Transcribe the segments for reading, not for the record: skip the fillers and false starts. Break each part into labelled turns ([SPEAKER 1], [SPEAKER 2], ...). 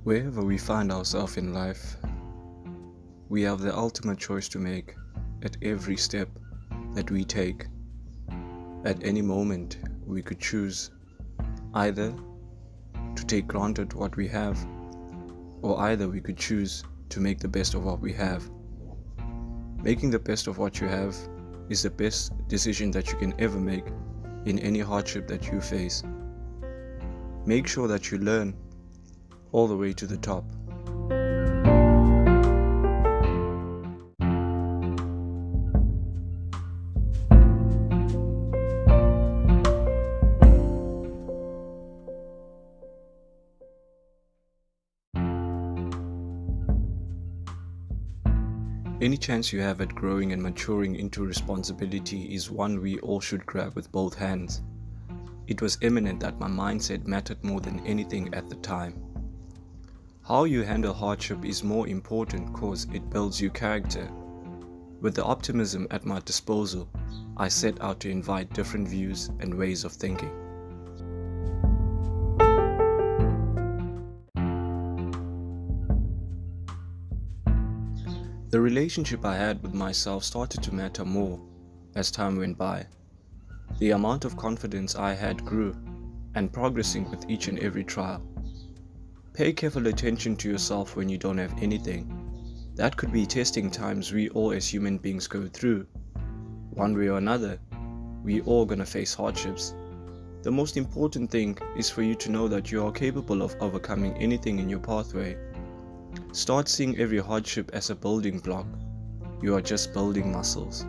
[SPEAKER 1] Wherever we find ourselves in life, we have the ultimate choice to make at every step that we take. At any moment, we could choose either to take granted what we have, or either we could choose to make the best of what we have. Making the best of what you have is the best decision that you can ever make in any hardship that you face. Make sure that you learn all the way to the top. Any chance you have at growing and maturing into responsibility is one we all should grab with both hands. It was evident that my mindset mattered more than anything at the time. How you handle hardship is more important because it builds your character. With the optimism at my disposal, I set out to invite different views and ways of thinking. The relationship I had with myself started to matter more as time went by. The amount of confidence I had grew, and progressing with each and every trial. Pay careful attention to yourself when you don't have anything. That could be testing times we all as human beings go through. One way or another, we all gonna face hardships. The most important thing is for you to know that you are capable of overcoming anything in your pathway. Start seeing every hardship as a building block. You are just building muscles.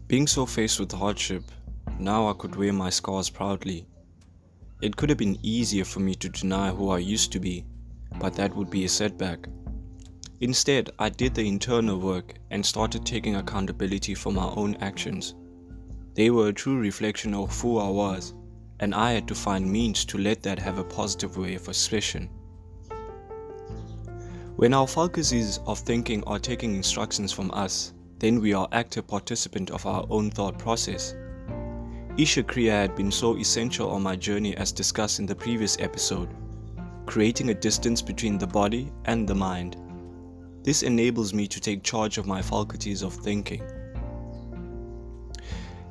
[SPEAKER 1] Being so faced with hardship, now I could wear my scars proudly. It could have been easier for me to deny who I used to be, but that would be a setback. Instead, I did the internal work and started taking accountability for my own actions. They were a true reflection of who I was, and I had to find means to let that have a positive way of expression. When our faculties of thinking are taking instructions from us, then we are active participant of our own thought process. Isha Kriya had been so essential on my journey as discussed in the previous episode, creating a distance between the body and the mind. This enables me to take charge of my faculties of thinking.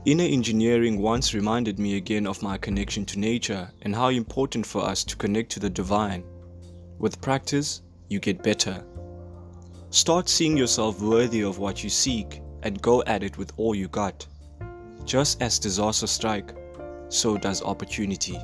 [SPEAKER 1] Inner engineering once reminded me again of my connection to nature and how important for us to connect to the divine. With practice, you get better. Start seeing yourself worthy of what you seek and go at it with all you got. Just as disaster strike, so does opportunity.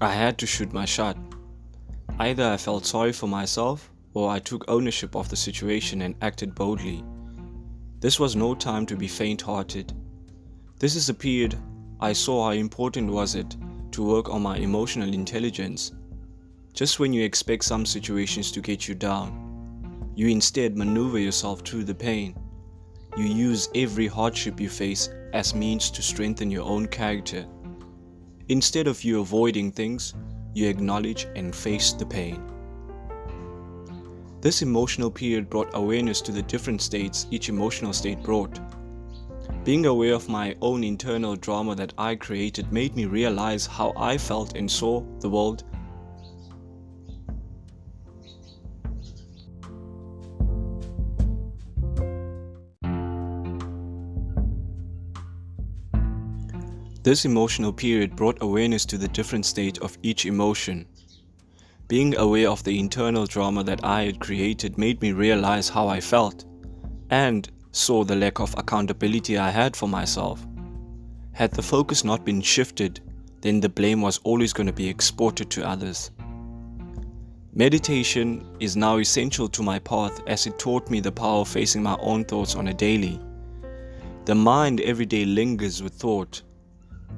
[SPEAKER 1] I had to shoot my shot. Either I felt sorry for myself, or I took ownership of the situation and acted boldly. This was no time to be faint-hearted. This is a period I saw how important was it to work on my emotional intelligence. Just when you expect some situations to get you down, you instead maneuver yourself through the pain. You use every hardship you face as means to strengthen your own character. Instead of you avoiding things, you acknowledge and face the pain. This emotional period brought awareness to the different states each emotional state brought. Being aware of my own internal drama that I created made me realize how I felt and saw the world. This emotional period brought awareness to the different state of each emotion. Being aware of the internal drama that I had created made me realize how I felt, and saw the lack of accountability I had for myself. Had the focus not been shifted, then the blame was always going to be exported to others. Meditation is now essential to my path as it taught me the power of facing my own thoughts on a daily. The mind every day lingers with thought.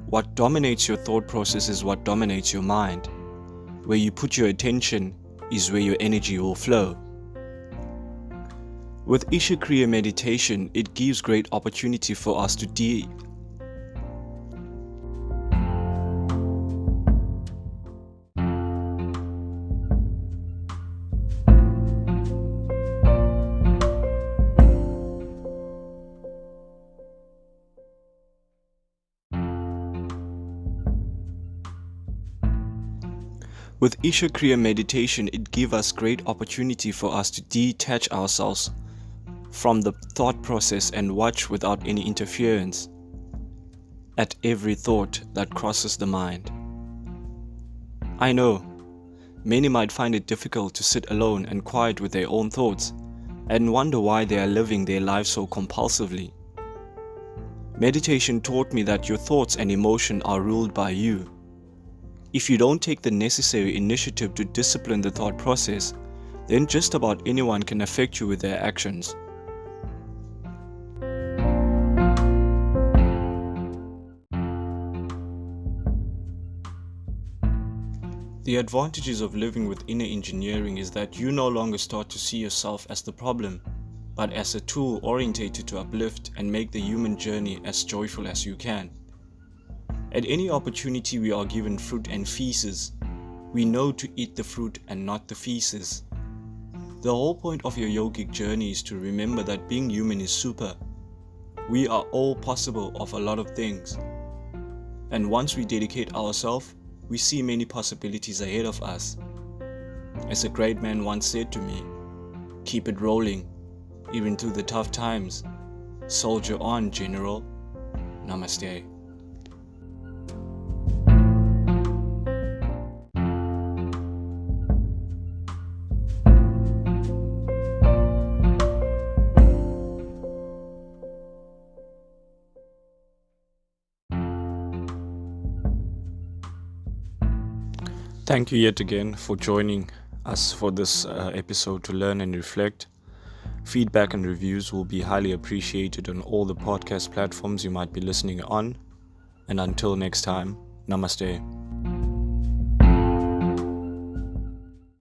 [SPEAKER 1] What dominates your thought process is what dominates your mind. Where you put your attention is where your energy will flow. With Isha Kriya meditation, it gives great opportunity for us to With Isha Kriya meditation, it gives us great opportunity for us to detach ourselves from the thought process and watch without any interference at every thought that crosses the mind. I know, many might find it difficult to sit alone and quiet with their own thoughts and wonder why they are living their lives so compulsively. Meditation taught me that your thoughts and emotion are ruled by you. If you don't take the necessary initiative to discipline the thought process, then just about anyone can affect you with their actions. The advantages of living with inner engineering is that you no longer start to see yourself as the problem, but as a tool orientated to uplift and make the human journey as joyful as you can. At any opportunity we are given fruit and feces, we know to eat the fruit and not the feces. The whole point of your yogic journey is to remember that being human is super. We are all possible of a lot of things. And once we dedicate ourselves, we see many possibilities ahead of us. As a great man once said to me, keep it rolling, even through the tough times. Soldier on, General. Namaste. Thank you yet again for joining us for this episode to learn and reflect. Feedback and reviews will be highly appreciated on all the podcast platforms you might be listening on. And until next time, namaste.